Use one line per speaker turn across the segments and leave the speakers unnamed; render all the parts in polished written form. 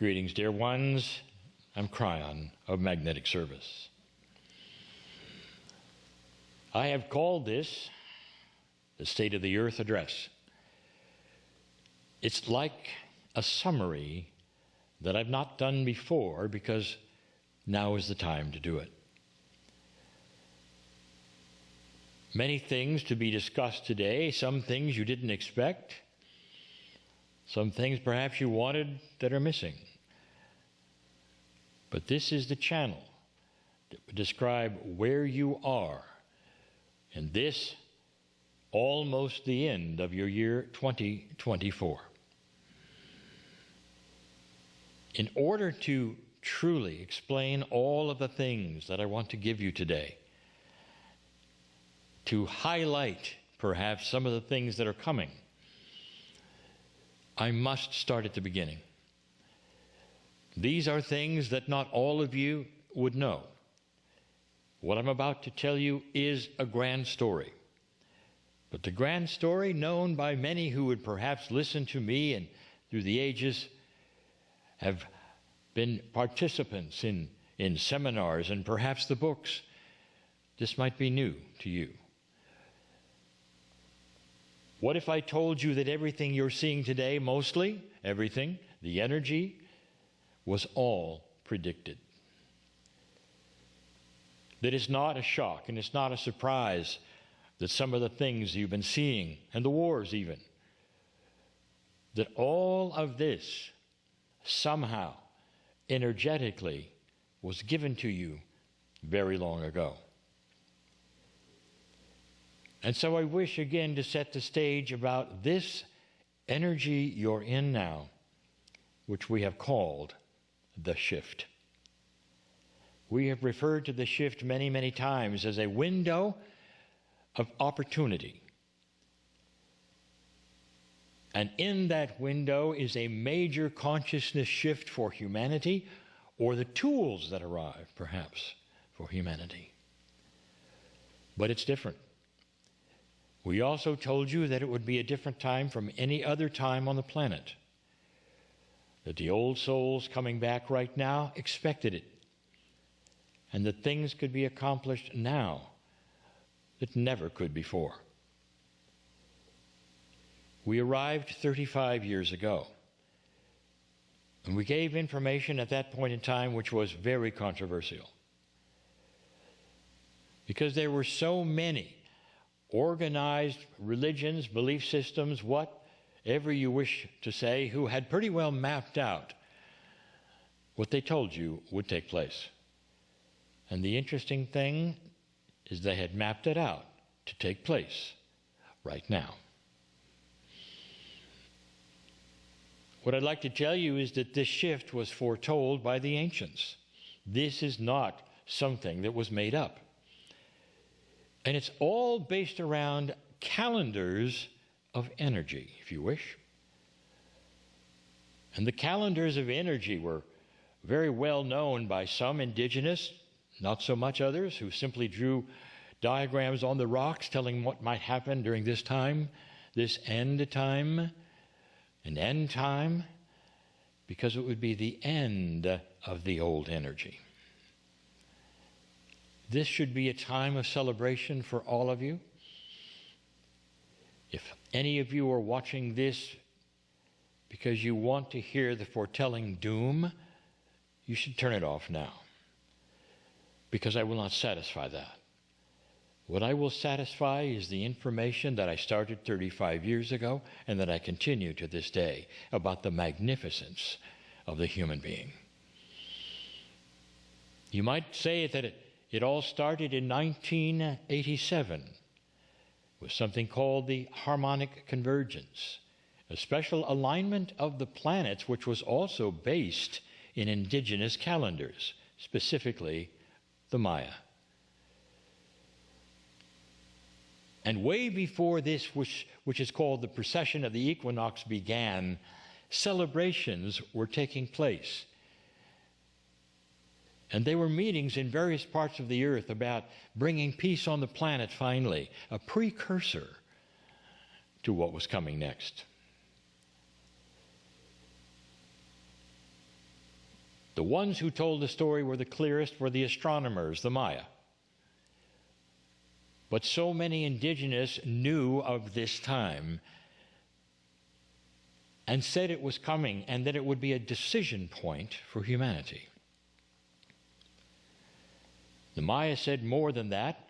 Greetings, dear ones. I'm Kryon of Magnetic Service. I have called this the State of the Earth Address. It's like a summary that I've not done before because now is the time to do it. Many things to be discussed today, some things you didn't expect, some things perhaps you wanted that are missing. But this is the channel that would describe where you are in this almost the end of your year 2024. In order to truly explain all of the things that I want to give you today, to highlight perhaps some of the things that are coming, I must start at the beginning. These are things that not all of you would know. What I'm about to tell you is a grand story. But the grand story known by many who would perhaps listen to me and through the ages have been participants in seminars and perhaps the books. This might be new to you. What if I told you that everything you're seeing today, mostly everything, the energy, was all predicted? That it's not a shock and it's not a surprise that some of the things you've been seeing, and the wars even, that all of this somehow energetically was given to you very long ago. And so I wish again to set the stage about this energy you're in now, which we have called the shift. We have referred to the shift many, many times as a window of opportunity. And in that window is a major consciousness shift for humanity, or the tools that arrive, perhaps, for humanity. But it's different. We also told you that it would be a different time from any other time on the planet. That the old souls coming back right now expected it. And that things could be accomplished now that never could before. We arrived 35 years ago. And we gave information at that point in time which was very controversial. Because there were so many organized religions, belief systems, whatever you wish to say, who had pretty well mapped out what they told you would take place. And the interesting thing is they had mapped it out to take place right now. What I'd like to tell you is that this shift was foretold by the ancients. This is not something that was made up. And it's all based around calendars of energy, if you wish. And the calendars of energy were very well known by some indigenous, not so much others, who simply drew diagrams on the rocks telling what might happen during this time, this end time, an end time, because it would be the end of the old energy. This should be a time of celebration for all of you. If any of you are watching this because you want to hear the foretelling doom, you should turn it off now. Because I will not satisfy that. What I will satisfy is the information that I started 35 years ago and that I continue to this day about the magnificence of the human being. You might say that it all started in 1987 with something called the harmonic convergence, a special alignment of the planets which was also based in indigenous calendars, specifically the Maya. And way before this, which is called the precession of the equinox, began, celebrations were taking place. And there were meetings in various parts of the earth about bringing peace on the planet finally, a precursor to what was coming next. The ones who told the story were the clearest were the astronomers, the Maya. But so many indigenous knew of this time and said it was coming and that it would be a decision point for humanity. The Maya said more than that.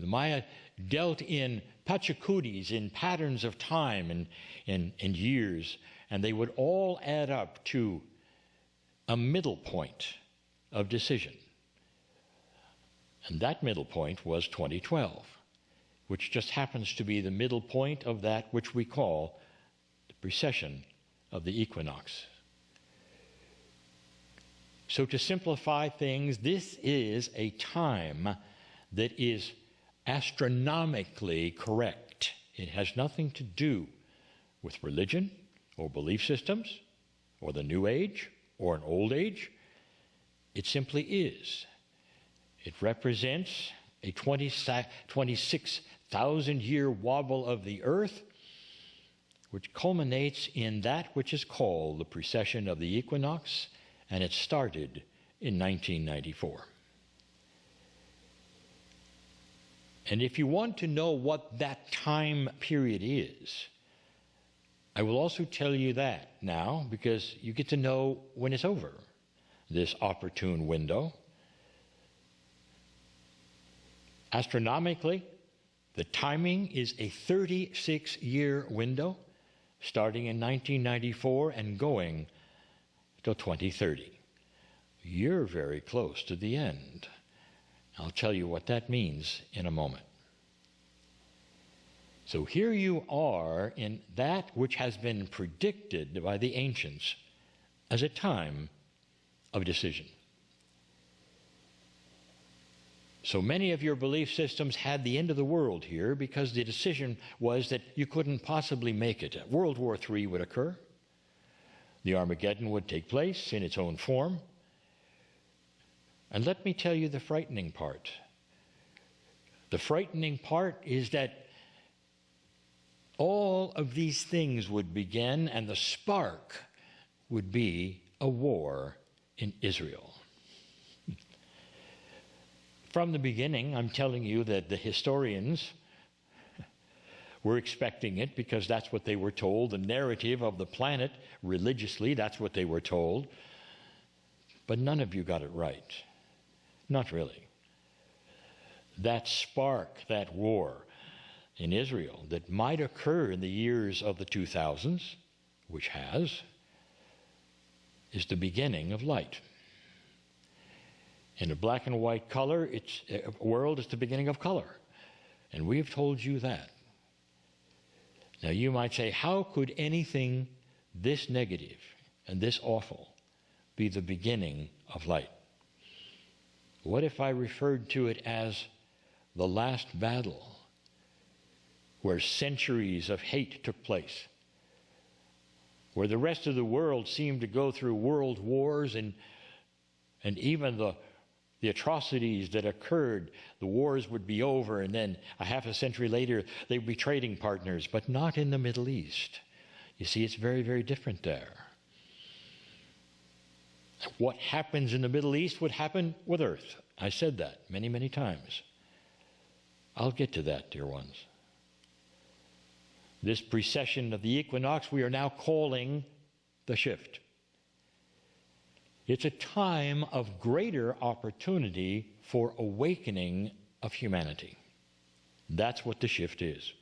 The Maya dealt in pachacudis, in patterns of time and years, and they would all add up to a middle point of decision. And that middle point was 2012, which just happens to be the middle point of that which we call the precession of the equinox. So to simplify things, this is a time that is astronomically correct. It has nothing to do with religion or belief systems or the New Age or an Old Age. It simply is. It represents a 26,000-year wobble of the earth, which culminates in that which is called the precession of the equinox, and it started in 1994. And if you want to know what that time period is, I will also tell you that now, because you get to know when it's over, this opportune window. Astronomically, the timing is a 36-year window, starting in 1994 and going till 2030. You're very close to the end. I'll tell you what that means in a moment. So here you are in that which has been predicted by the ancients as a time of decision. So many of your belief systems had the end of the world here because the decision was that you couldn't possibly make it. World War III would occur. The Armageddon would take place in its own form. And let me tell you the frightening part. The frightening part is that all of these things would begin, and the spark would be a war in Israel. From the beginning, I'm telling you that the historians were expecting it because that's what they were told. The narrative of the planet, religiously, that's what they were told. But none of you got it right. Not really. That spark, that war in Israel that might occur in the years of the 2000s, which has, is the beginning of light. In a black and white color, it's a world is the beginning of color. And we've told you that. Now you might say, how could anything this negative and this awful be the beginning of light? What if I referred to it as the last battle, where centuries of hate took place, where the rest of the world seemed to go through world wars and even the atrocities that occurred, the wars would be over, and then a half a century later they would be trading partners, but not in the Middle East. You see, it's very, very different there. What happens in the Middle East would happen with Earth. I said that many, many times. I'll get to that, dear ones. This precession of the equinox we are now calling the shift. It's a time of greater opportunity for awakening of humanity. That's what the shift is.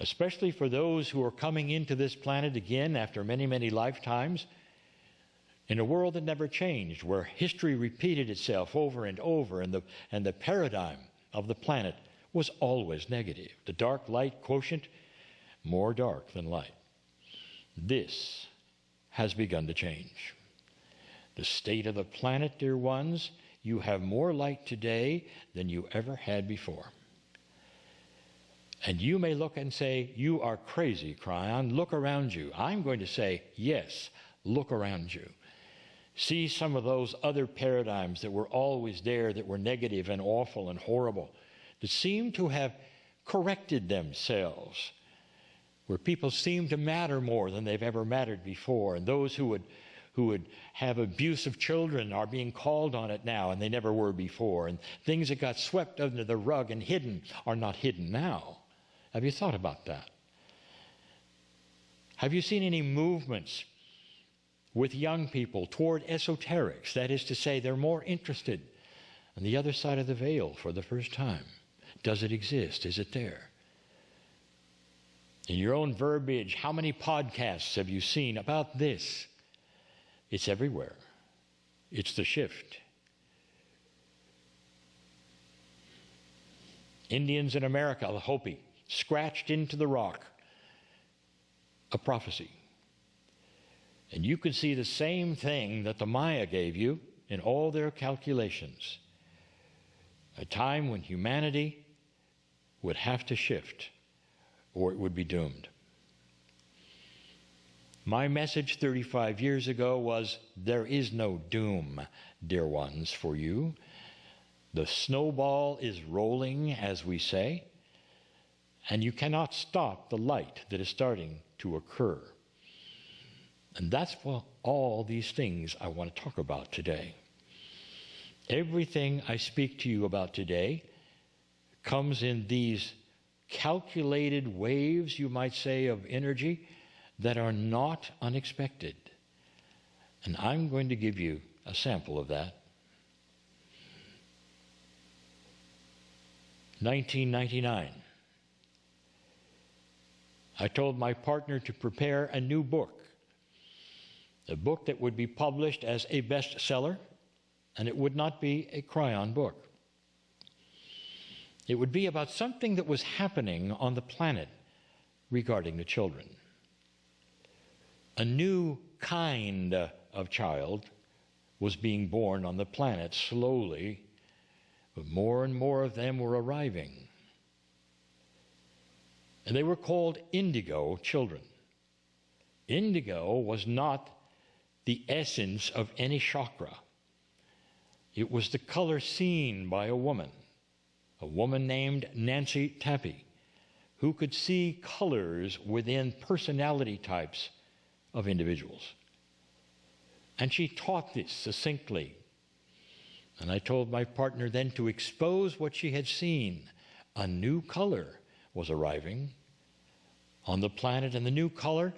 Especially for those who are coming into this planet again after many, many lifetimes, in a world that never changed, where history repeated itself over and over, and the paradigm of the planet was always negative. The dark-light quotient, more dark than light. This has begun to change. The state of the planet, dear ones, you have more light today than you ever had before. And you may look and say, you are crazy, Kryon. Look around you. I'm going to say, yes, look around you. See some of those other paradigms that were always there, that were negative and awful and horrible, that seem to have corrected themselves, where people seem to matter more than they've ever mattered before, and those who who would have abuse of children are being called on it now, and they never were before. And things that got swept under the rug and hidden are not hidden now. Have you thought about that? Have you seen any movements with young people toward esoterics? That is to say, they're more interested on the other side of the veil for the first time. Does it exist? Is it there? In your own verbiage, how many podcasts have you seen about this? It's everywhere. It's the shift. Indians in America, the Hopi, scratched into the rock a prophecy. And you can see the same thing that the Maya gave you in all their calculations. A time when humanity would have to shift, or it would be doomed. My message 35 years ago was, there is no doom, dear ones, for you. The snowball is rolling, as we say, and you cannot stop the light that is starting to occur. And that's what all these things I want to talk about today. Everything I speak to you about today comes in these calculated waves, you might say, of energy that are not unexpected. And I'm going to give you a sample of that. 1999. I told my partner to prepare a new book, a book that would be published as a bestseller, and it would not be a Kryon book. It would be about something that was happening on the planet regarding the children. A new kind of child was being born on the planet slowly, but more and more of them were arriving. And they were called indigo children. Indigo was not the essence of any chakra. It was the color seen by a woman named Nancy Tappy, who could see colors within personality types of individuals. And she taught this succinctly. And I told my partner then to expose what she had seen. A new color was arriving on the planet, and the new color,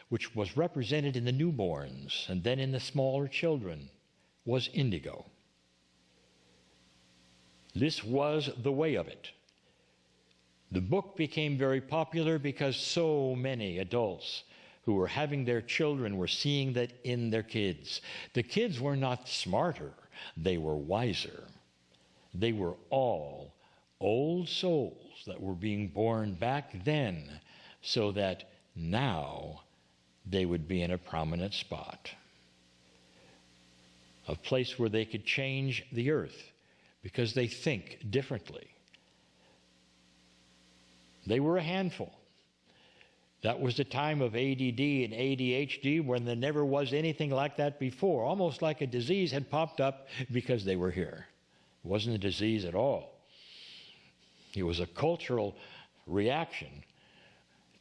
which was represented in the newborns and then in the smaller children, was indigo. This was the way of it. The book became very popular because so many adults who were having their children were seeing that in their kids. The kids were not smarter, they were wiser. They were all old souls that were being born back then, so that now they would be in a prominent spot, a place where they could change the earth because they think differently. They were a handful. That was the time of ADD and ADHD when there never was anything like that before, almost like a disease had popped up because they were here. It wasn't a disease at all. It was a cultural reaction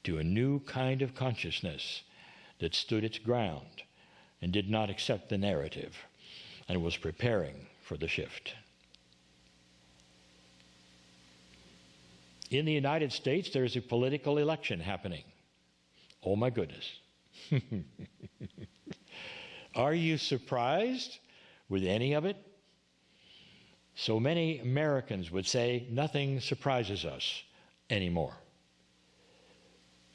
to a new kind of consciousness that stood its ground and did not accept the narrative and was preparing for the shift. In the United States, there is a political election happening. Oh my goodness. Are you surprised with any of it? So many Americans would say nothing surprises us anymore.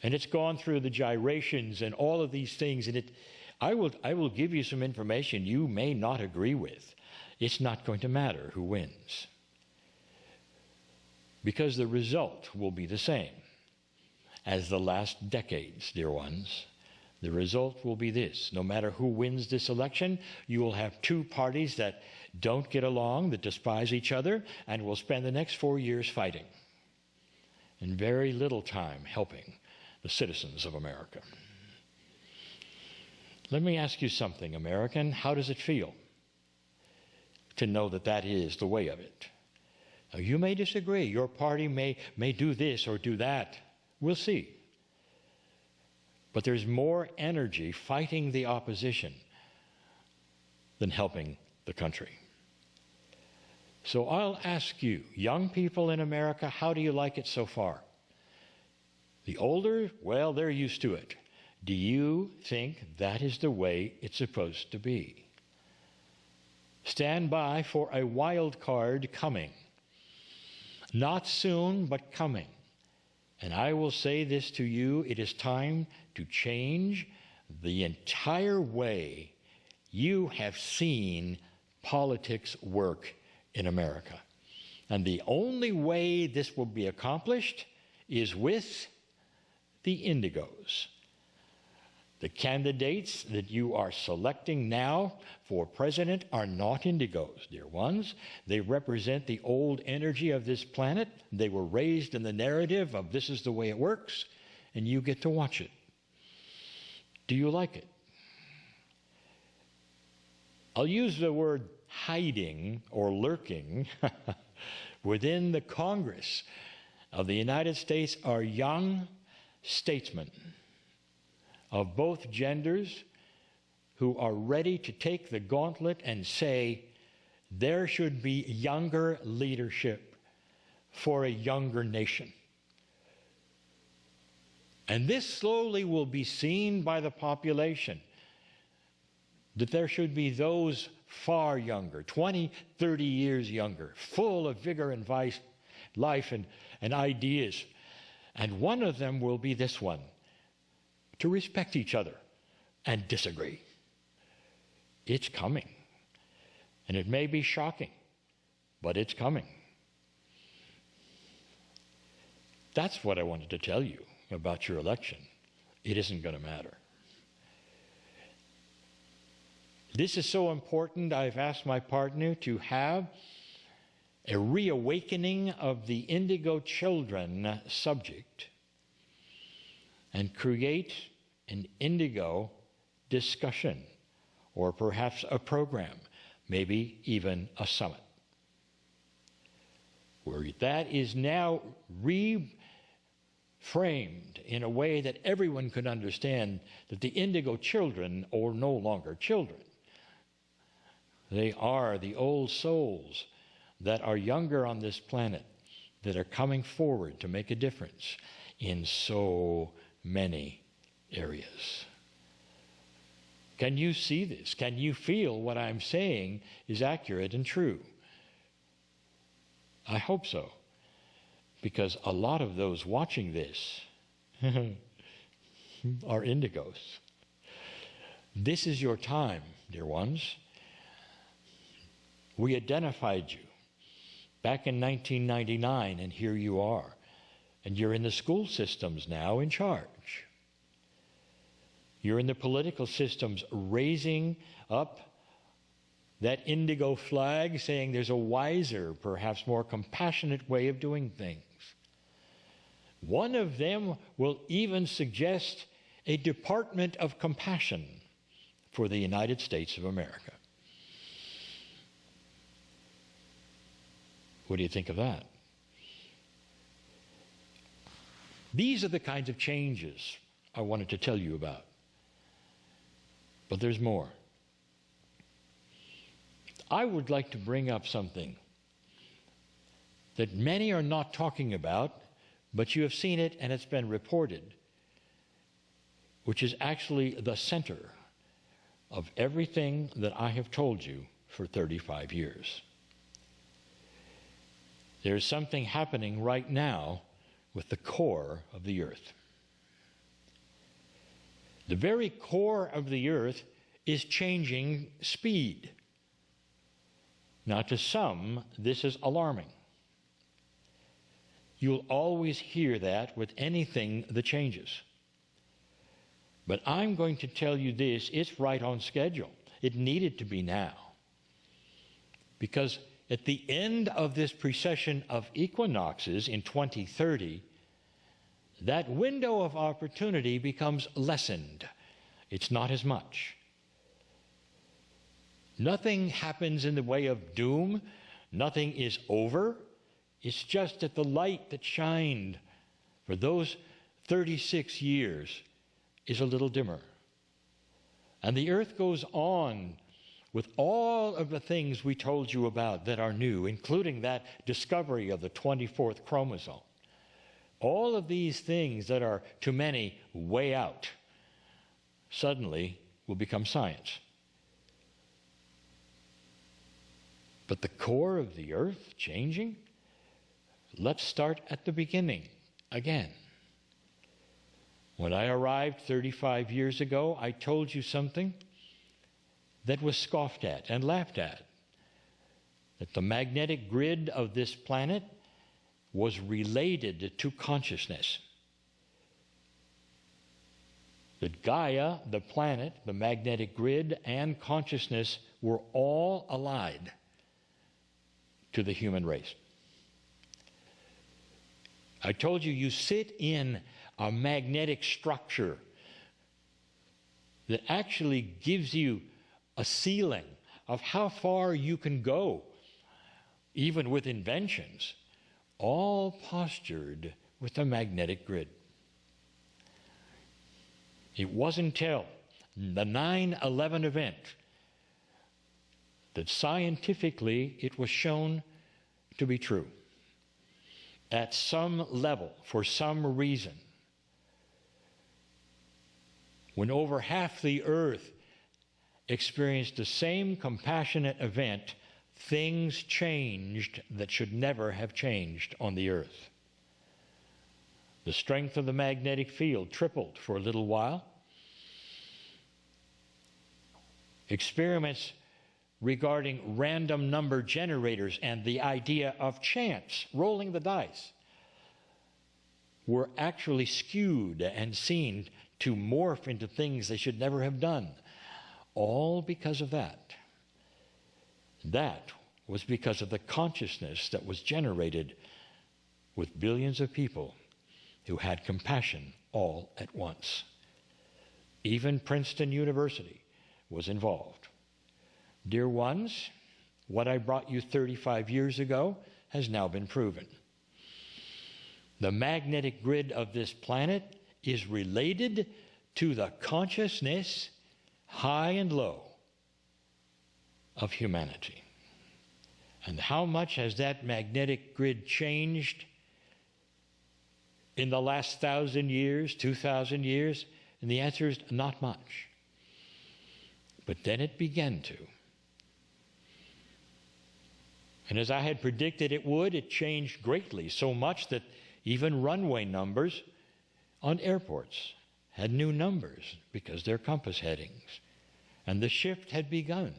And it's gone through the gyrations and all of these things, and I will give you some information you may not agree with. It's not going to matter who wins, because the result will be the same as the last decades, dear ones. The result will be this: no matter who wins this election, you will have two parties that don't get along, that despise each other, and will spend the next 4 years fighting, and very little time helping the citizens of America. Let me ask you something, American. How does it feel to know that that is the way of it? Now, you may disagree. Your party may do this or do that. We'll see. But there's more energy fighting the opposition than helping the country. So I'll ask you, young people in America, how do you like it so far? The older, well, they're used to it. Do you think that is the way it's supposed to be? Stand by for a wild card coming. Not soon, but coming. And I will say this to you, it is time to change the entire way you have seen politics work in America. And the only way this will be accomplished is with the indigos. The candidates that you are selecting now for president are not indigos, dear ones. They represent the old energy of this planet. They were raised in the narrative of this is the way it works, and you get to watch it. Do you like it? I'll use the word hiding or lurking within the Congress of the United States are young statesmen of both genders who are ready to take the gauntlet and say there should be younger leadership for a younger nation. And this slowly will be seen by the population, that there should be those far younger, 20, 30 years younger, full of vigor and life and ideas. And one of them will be this one: to respect each other and disagree. It's coming. And it may be shocking, but it's coming. That's what I wanted to tell you about your election. It isn't going to matter. This is so important, I've asked my partner to have a reawakening of the indigo children subject and create an indigo discussion, or perhaps a program, maybe even a summit, where that is now reframed in a way that everyone could understand that the indigo children are no longer children. They are the old souls that are younger on this planet, that are coming forward to make a difference in so many areas. Can you see this? Can you feel what I'm saying is accurate and true? I hope so, because a lot of those watching this are indigos. This is your time, dear ones. We identified you back in 1999, and here you are. And you're in the school systems now in charge. You're in the political systems raising up that indigo flag, saying there's a wiser, perhaps more compassionate way of doing things. One of them will even suggest a Department of Compassion for the United States of America. What do you think of that? These are the kinds of changes I wanted to tell you about. But there's more. I would like to bring up something that many are not talking about, but you have seen it and it's been reported, which is actually the center of everything that I have told you for 35 years. There's something happening right now with the core of the earth. The very core of the earth is changing speed. Now, to some, this is alarming. You'll always hear that with anything that changes. But I'm going to tell you this, it's right on schedule. It needed to be now. Because at the end of this precession of equinoxes in 2030, that window of opportunity becomes lessened. It's not as much. Nothing happens in the way of doom. Nothing is over. It's just that the light that shined for those 36 years is a little dimmer. And the earth goes on with all of the things we told you about that are new, including that discovery of the 24th chromosome, all of these things that are to many way out, suddenly will become science. But the core of the earth changing? Let's start at the beginning again. When I arrived 35 years ago, I told you something that was scoffed at and laughed at. That the magnetic grid of this planet was related to consciousness. That Gaia, the planet, the magnetic grid, and consciousness were all allied to the human race. I told you, you sit in a magnetic structure that actually gives you a ceiling of how far you can go, even with inventions, all postured with the magnetic grid. It wasn't until the 9/11 event that scientifically it was shown to be true. At some level, for some reason, when over half the earth experienced the same compassionate event, things changed that should never have changed on the earth. The strength of the magnetic field tripled for a little while. Experiments regarding random number generators and the idea of chance, rolling the dice, were actually skewed and seen to morph into things they should never have done. All because of that. That was because of the consciousness that was generated with billions of people who had compassion all at once. Even Princeton University was involved. Dear ones, what I brought you 35 years ago has now been proven. The magnetic grid of this planet is related to the consciousness, high and low, of humanity. And how much has that magnetic grid changed in the last 1,000 years, 2,000 years? And the answer is not much. But then it began to. And as I had predicted it would, it changed greatly, so much that even runway numbers on airports had new numbers because they're compass headings. And the shift had begun.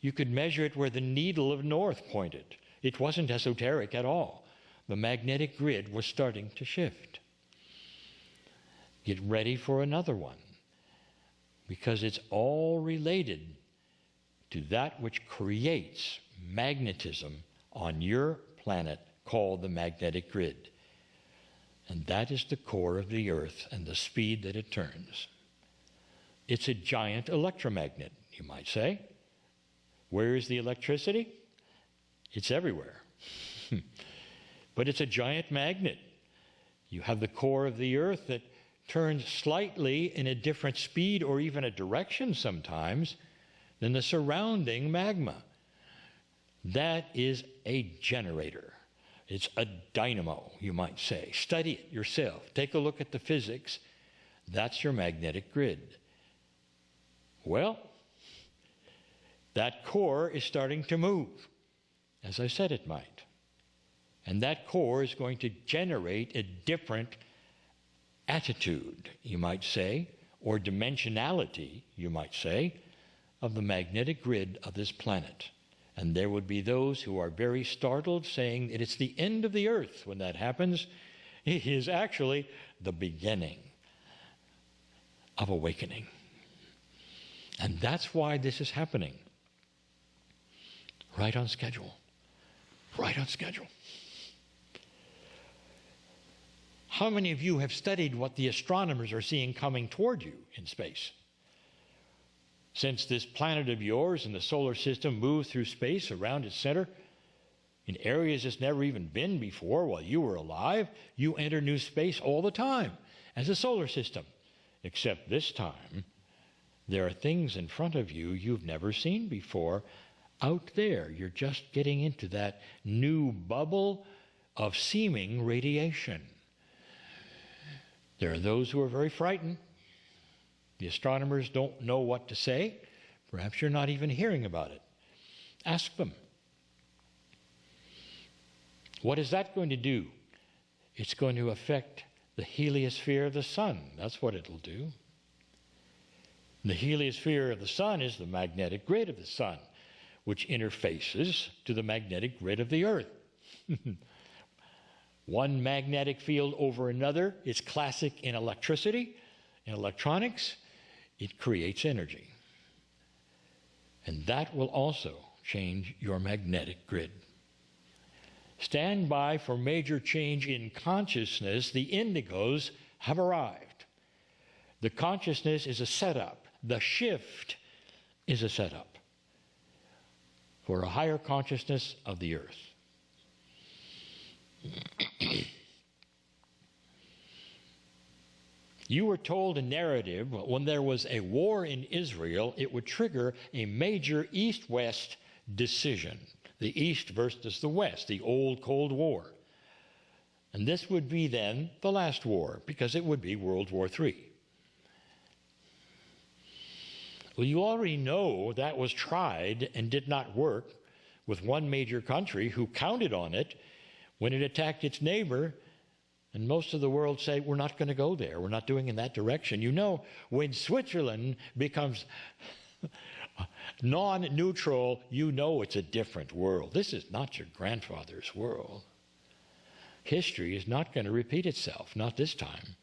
You could measure it where the needle of north pointed. It wasn't esoteric at all. The magnetic grid was starting to shift. Get ready for another one, because it's all related to that which creates magnetism on your planet, called the magnetic grid. And that is the core of the earth and the speed that it turns. It's a giant electromagnet, you might say. Where is the electricity? It's everywhere. But it's a giant magnet. You have the core of the earth that turns slightly in a different speed or even a direction sometimes than the surrounding magma. That is a generator. It's a dynamo, you might say. Study it yourself. Take a look at the physics. That's your magnetic grid. Well, that core is starting to move, as I said it might. And that core is going to generate a different attitude, you might say, or dimensionality, you might say, of the magnetic grid of this planet. And there would be those who are very startled, saying that it's the end of the earth when that happens. It is actually the beginning of awakening. And that's why this is happening. Right on schedule. Right on schedule. How many of you have studied what the astronomers are seeing coming toward you in space? Since this planet of yours and the solar system moves through space around its center, in areas it's never even been before while you were alive, you enter new space all the time as a solar system. Except this time, There are things in front of you you've never seen before. Out there, you're just getting into that new bubble of seeming radiation. There are those who are very frightened. The astronomers don't know what to say. Perhaps you're not even hearing about it. Ask them. What is that going to do? It's going to affect the heliosphere of the sun. That's what it'll do. The heliosphere of the sun is the magnetic grid of the sun, which interfaces to the magnetic grid of the earth. One magnetic field over another is classic in electricity. In electronics, it creates energy. And that will also change your magnetic grid. Stand by for major change in consciousness. The indigos have arrived. The consciousness is a setup. The shift is a setup for a higher consciousness of the earth. You were told a narrative when there was a war in Israel, it would trigger a major East-West decision. The East versus the West, the old Cold War. And this would be then the last war, because it would be World War III. Well, you already know that was tried and did not work with one major country who counted on it when it attacked its neighbor. And most of the world say, we're not going to go there. We're not doing in that direction. You know, when Switzerland becomes non-neutral, you know it's a different world. This is not your grandfather's world. History is not going to repeat itself, not this time.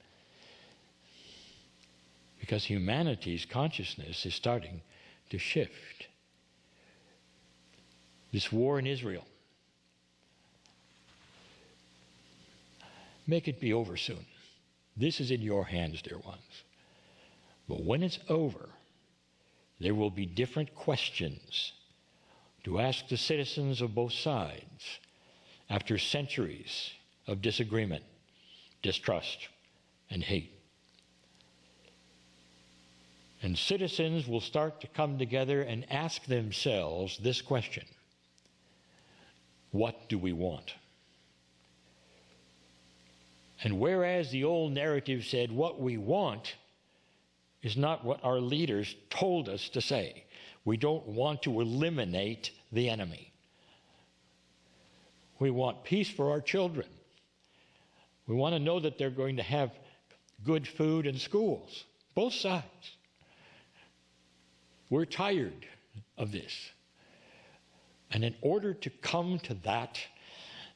Because humanity's consciousness is starting to shift. This war in Israel, make it be over soon. This is in your hands, dear ones. But when it's over, there will be different questions to ask the citizens of both sides after centuries of disagreement, distrust, and hate. And citizens will start to come together and ask themselves this question: what do we want? And whereas the old narrative said what we want is not what our leaders told us to say. We don't want to eliminate the enemy. We want peace for our children. We want to know that they're going to have good food in schools, both sides. We're tired of this. And in order to come to that,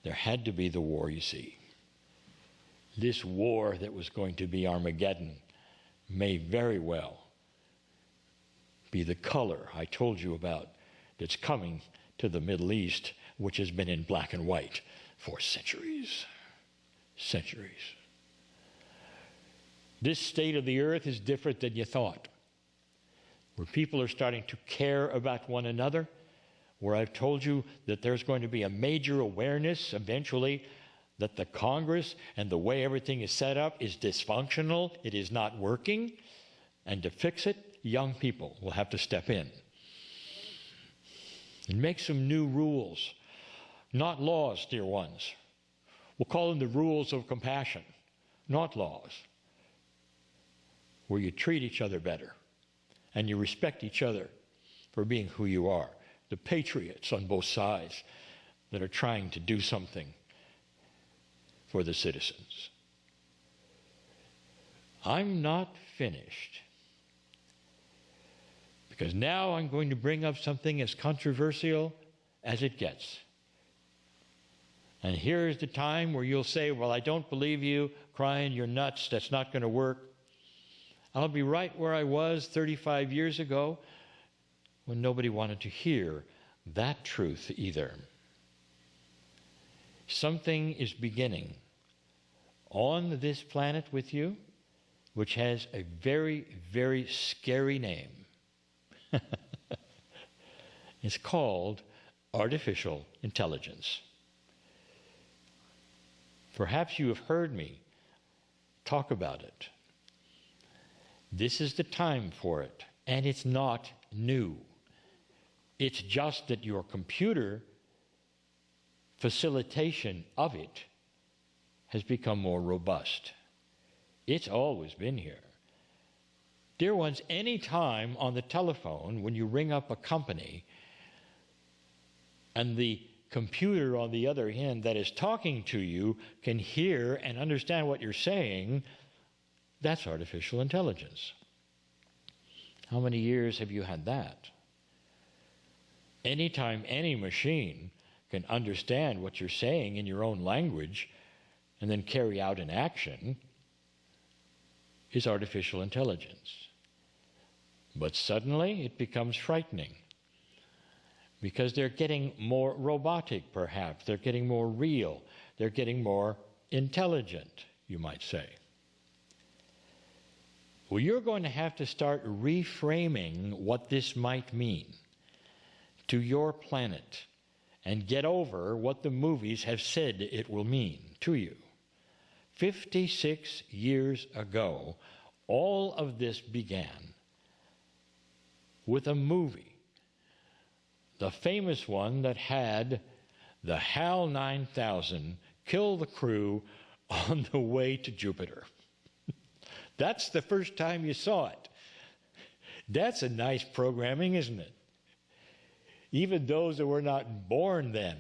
there had to be the war, you see. This war that was going to be Armageddon may very well be the color I told you about that's coming to the Middle East, which has been in black and white for centuries. Centuries. This state of the earth is different than you thought, where people are starting to care about one another, where I've told you that there's going to be a major awareness eventually that the Congress and the way everything is set up is dysfunctional, it is not working, and to fix it, young people will have to step in and make some new rules, not laws, dear ones. We'll call them the rules of compassion, not laws, where you treat each other better and you respect each other for being who you are. The patriots on both sides that are trying to do something for the citizens. I'm not finished, because now I'm going to bring up something as controversial as it gets. And here is the time where you'll say, well, I don't believe you, Kryons, you're nuts, that's not going to work. I'll be right where I was 35 years ago when nobody wanted to hear that truth either. Something is beginning on this planet with you, which has a very, very scary name. It's called artificial intelligence. Perhaps you have heard me talk about it. This is the time for it, and it's not new. It's just that your computer facilitation of it has become more robust. It's always been here. Dear ones, any time on the telephone when you ring up a company and the computer on the other end that is talking to you can hear and understand what you're saying, that's artificial intelligence. How many years have you had that? Anytime any machine can understand what you're saying in your own language and then carry out an action is artificial intelligence. But suddenly it becomes frightening because they're getting more robotic, perhaps. They're getting more real. They're getting more intelligent, you might say. Well, you're going to have to start reframing what this might mean to your planet and get over what the movies have said it will mean to you. 56 years ago, all of this began with a movie, the famous one that had the HAL 9000 kill the crew on the way to Jupiter. That's the first time you saw it. That's a nice programming, isn't it? Even those that were not born then.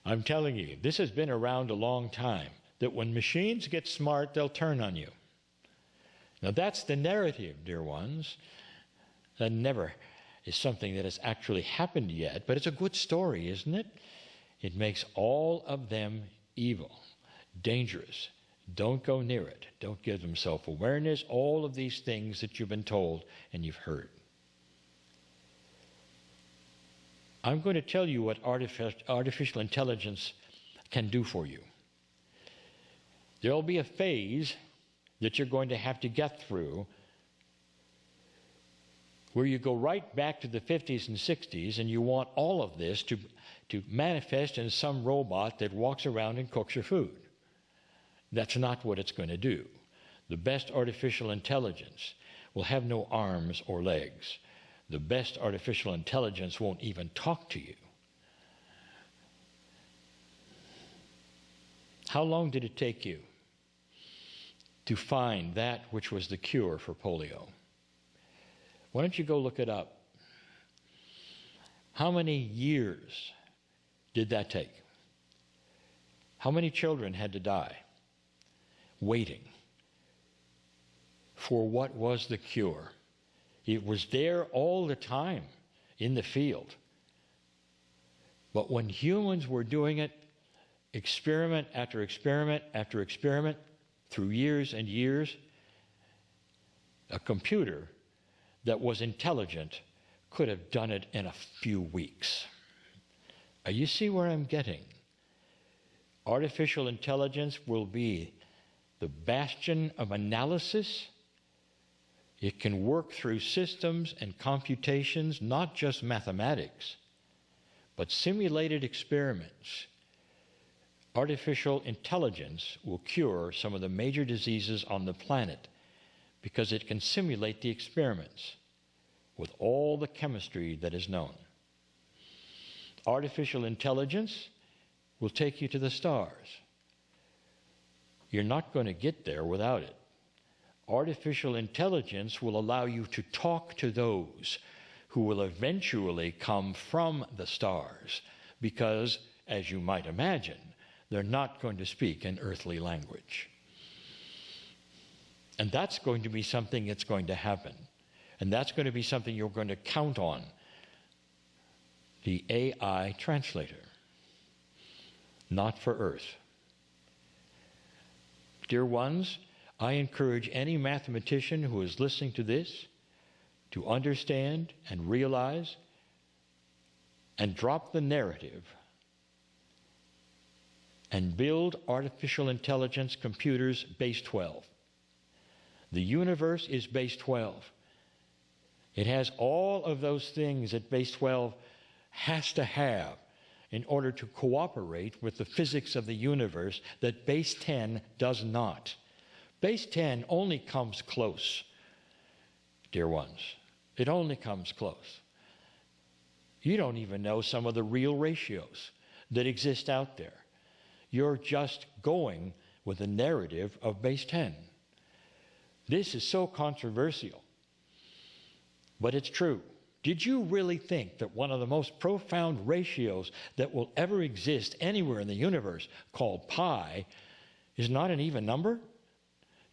I'm telling you, this has been around a long time, that when machines get smart, they'll turn on you. Now that's the narrative, dear ones. That never is something that has actually happened yet, but it's a good story, isn't it? It makes all of them evil, dangerous. Don't go near it. Don't give them self-awareness, all of these things that you've been told and you've heard. I'm going to tell you what artificial intelligence can do for you. There will be a phase that you're going to have to get through where you go right back to the 50s and 60s and you want all of this to manifest in some robot that walks around and cooks your food. That's not what it's going to do. The best artificial intelligence will have no arms or legs. The best artificial intelligence won't even talk to you. How long did it take you to find that which was the cure for polio? Why don't you go look it up? How many years did that take? How many children had to die waiting for what was the cure? It was there all the time in the field. But when humans were doing it, experiment after experiment after experiment, through years and years, a computer that was intelligent could have done it in a few weeks. You see where I'm getting? Artificial intelligence will be the bastion of analysis. It can work through systems and computations, not just mathematics, but simulated experiments. Artificial intelligence will cure some of the major diseases on the planet because it can simulate the experiments with all the chemistry that is known. Artificial intelligence will take you to the stars. You're not going to get there without it. Artificial intelligence will allow you to talk to those who will eventually come from the stars because, as you might imagine, they're not going to speak an earthly language. And that's going to be something that's going to happen. And that's going to be something you're going to count on. The AI translator. Not for Earth. Dear ones, I encourage any mathematician who is listening to this to understand and realize and drop the narrative and build artificial intelligence computers base 12. The universe is base 12. It has all of those things that base 12 has to have in order to cooperate with the physics of the universe that base 10 does not. Base 10 only comes close dear ones. It only comes close. You don't even know some of the real ratios that exist out there. You're just going with the narrative of base 10. This is so controversial, but it's true. Did you really think that one of the most profound ratios that will ever exist anywhere in the universe, called pi, is not an even number?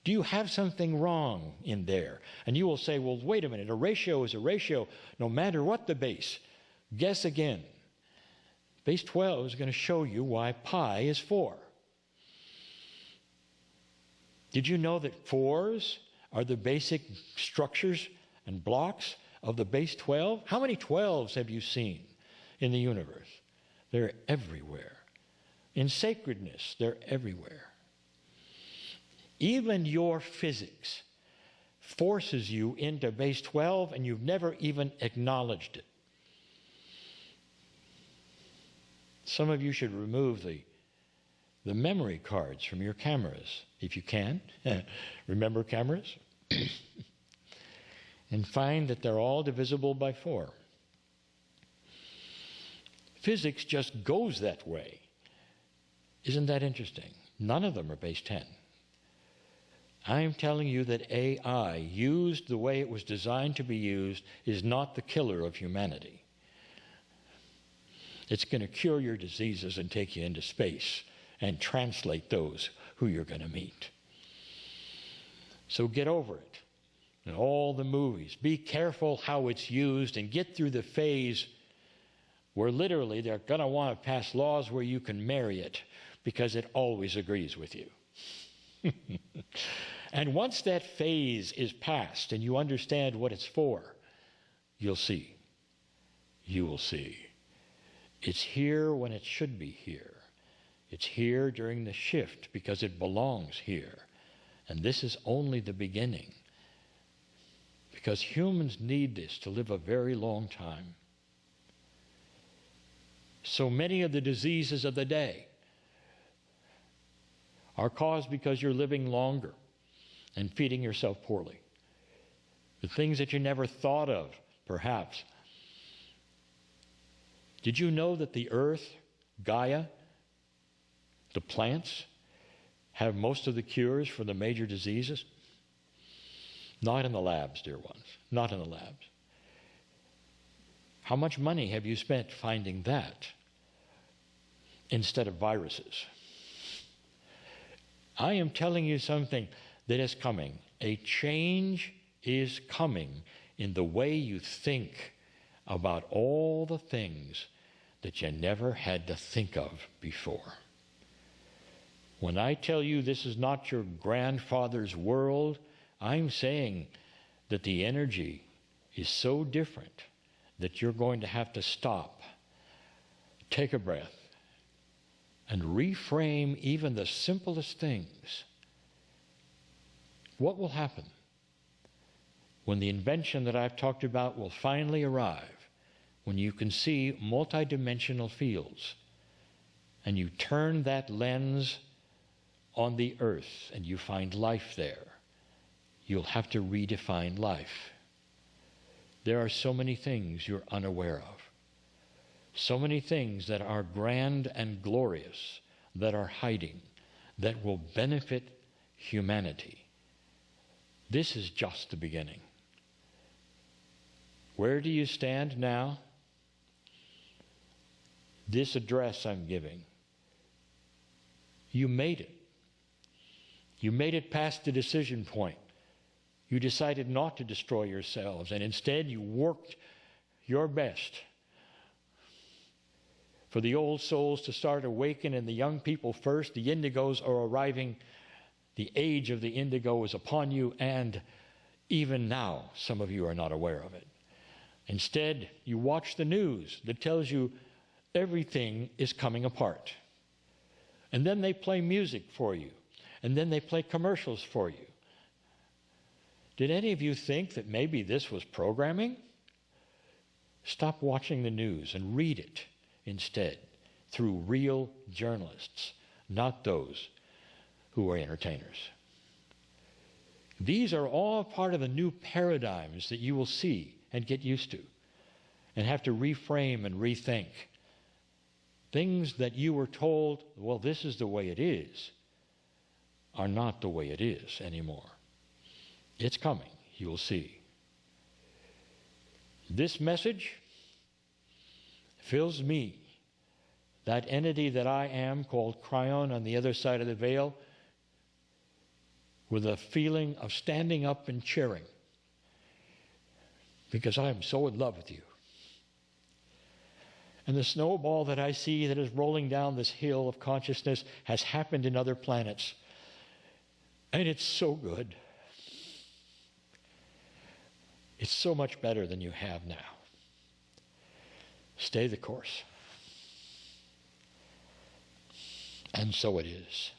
Do you have something wrong in there? And you will say, well, wait a minute, a ratio is a ratio no matter what the base. Guess again. Base 12 is going to show you why pi is 4. Did you know that 4s are the basic structures and blocks of the base 12? How many 12s have you seen in the universe? They're everywhere. In sacredness, they're everywhere. Even your physics forces you into base 12, and you've never even acknowledged it. Some of you should remove the memory cards from your cameras, if you can. Remember cameras? And find that they're all divisible by 4. Physics just goes that way. Isn't that interesting? None of them are base 10. I'm telling you that AI, used the way it was designed to be used, is not the killer of humanity. It's going to cure your diseases and take you into space and translate those who you're going to meet. So get over it. And all the movies, be careful how it's used and get through the phase where literally they're going to want to pass laws where you can marry it because it always agrees with you. And once that phase is passed and you understand what it's for, you'll see. You will see. It's here when it should be here. It's here during the shift because it belongs here. And this is only the beginning. Because humans need this to live a very long time. So many of the diseases of the day are caused because you're living longer and feeding yourself poorly. The things that you never thought of, perhaps. Did you know that the earth, Gaia, the plants, have most of the cures for the major diseases? Not in the labs, dear ones. Not in the labs. How much money have you spent finding that instead of viruses? I am telling you something that is coming. A change is coming in the way you think about all the things that you never had to think of before. When I tell you this is not your grandfather's world, I'm saying that the energy is so different that you're going to have to stop, take a breath, and reframe even the simplest things. What will happen when the invention that I've talked about will finally arrive, when you can see multidimensional fields, and you turn that lens on the earth and you find life there? You'll have to redefine life. There are so many things you're unaware of. So many things that are grand and glorious that are hiding, that will benefit humanity. This is just the beginning. Where do you stand now? This address I'm giving, you made it. You made it past the decision point. You decided not to destroy yourselves, and instead you worked your best for the old souls to start awakening, and the young people first. The indigos are arriving. The age of the indigo is upon you, and even now some of you are not aware of it. Instead, you watch the news that tells you everything is coming apart. And then they play music for you. And then they play commercials for you. Did any of you think that maybe this was programming? Stop watching the news and read it instead through real journalists, not those who are entertainers. These are all part of the new paradigms that you will see and get used to and have to reframe and rethink. Things that you were told, well, this is the way it is, are not the way it is anymore. It's coming, you will see. This message fills me, that entity that I am, called Kryon on the other side of the veil, with a feeling of standing up and cheering, because I am so in love with you. And the snowball that I see that is rolling down this hill of consciousness has happened in other planets. And it's so good. It's so much better than you have now. Stay the course. And so it is.